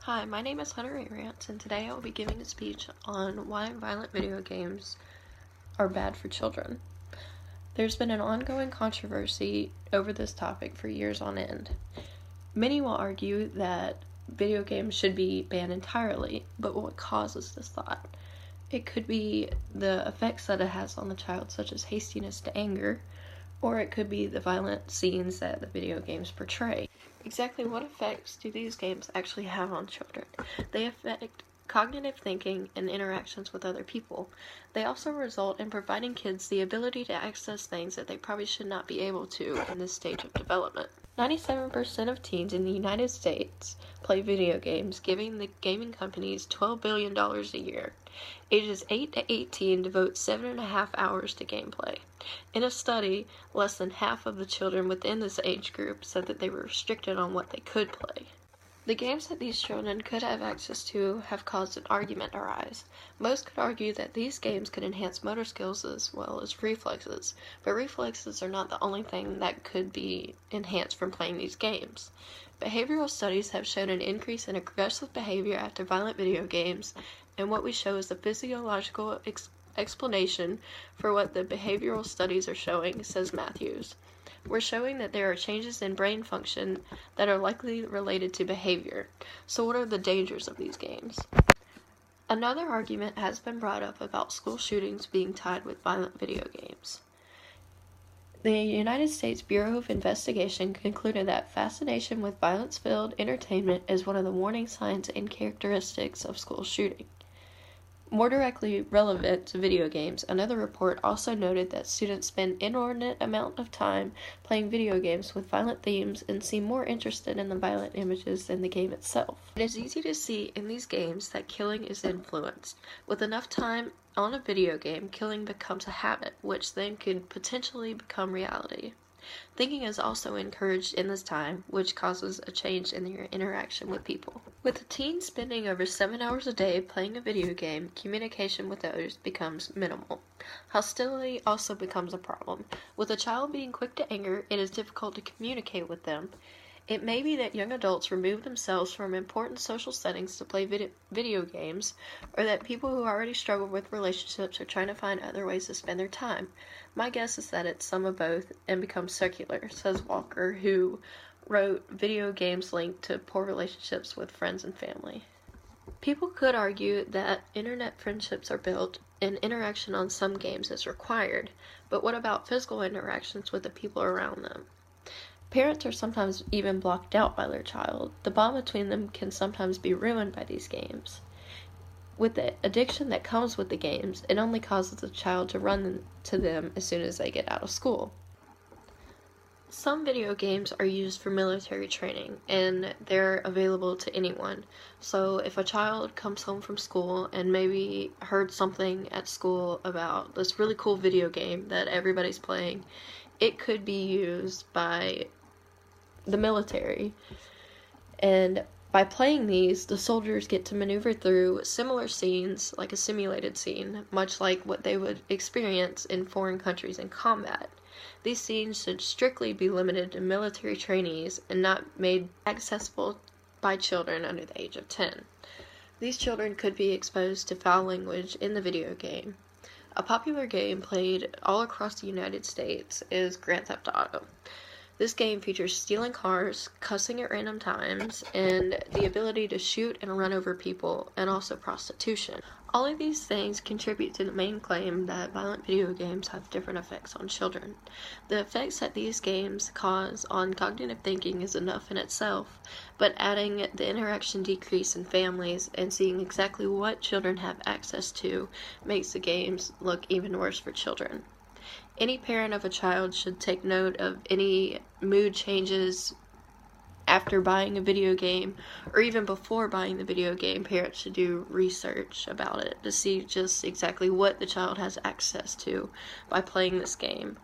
Hi, my name is Hunter Arantz, and today I will be giving a speech on why violent video games are bad for children. There's been an ongoing controversy over this topic for years on end. Many will argue that video games should be banned entirely, but what causes this thought? It could be the effects that it has on the child, such as hastiness to anger, or it could be the violent scenes that the video games portray. Exactly what effects do these games actually have on children? They affect cognitive thinking and interactions with other people. They also result in providing kids the ability to access things that they probably should not be able to in this stage of development. 97% of teens in the United States play video games, giving the gaming companies $12 billion a year. Ages 8 to 18 devote 7.5 hours to gameplay. In a study, less than half of the children within this age group said that they were restricted on what they could play. The games that these children could have access to have caused an argument to arise. Most could argue that these games could enhance motor skills as well as reflexes, but reflexes are not the only thing that could be enhanced from playing these games. Behavioral studies have shown an increase in aggressive behavior after violent video games, and what we show is the physiological explanation for what the behavioral studies are showing, says Matthews. We're showing that there are changes in brain function that are likely related to behavior. So what are the dangers of these games? Another argument has been brought up about school shootings being tied with violent video games. The United States Bureau of Investigation concluded that fascination with violence-filled entertainment is one of the warning signs and characteristics of school shooting. More directly relevant to video games, another report also noted that students spend inordinate amount of time playing video games with violent themes and seem more interested in the violent images than the game itself. It is easy to see in these games that killing is influenced. With enough time on a video game, killing becomes a habit, which then could potentially become reality. Thinking is also encouraged in this time, which causes a change in your interaction with people. With a teen spending over 7 hours a day playing a video game, communication with others becomes minimal. Hostility also becomes a problem. With a child being quick to anger, it is difficult to communicate with them. It may be that young adults remove themselves from important social settings to play video games, or that people who already struggle with relationships are trying to find other ways to spend their time. My guess is that it's some of both and becomes circular, says Walker, who wrote Video Games Linked to Poor Relationships with Friends and Family. People could argue that internet friendships are built and interaction on some games is required, but what about physical interactions with the people around them? Parents are sometimes even blocked out by their child. The bond between them can sometimes be ruined by these games. With the addiction that comes with the games, it only causes the child to run to them as soon as they get out of school. Some video games are used for military training, and they're available to anyone. So if a child comes home from school and maybe heard something at school about this really cool video game that everybody's playing, it could be used by the military. And by playing these, the soldiers get to maneuver through similar scenes, like a simulated scene, much like what they would experience in foreign countries in combat. These scenes should strictly be limited to military trainees and not made accessible by children under the age of 10. These children could be exposed to foul language in the video game. A popular game played all across the United States is Grand Theft Auto. This game features stealing cars, cussing at random times, and the ability to shoot and run over people, and also prostitution. All of these things contribute to the main claim that violent video games have different effects on children. The effects that these games cause on cognitive thinking is enough in itself, but adding the interaction decrease in families and seeing exactly what children have access to makes the games look even worse for children. Any parent of a child should take note of any mood changes after buying a video game, or even before buying the video game. Parents should do research about it to see just exactly what the child has access to by playing this game.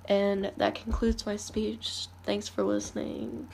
And that concludes my speech. Thanks for listening.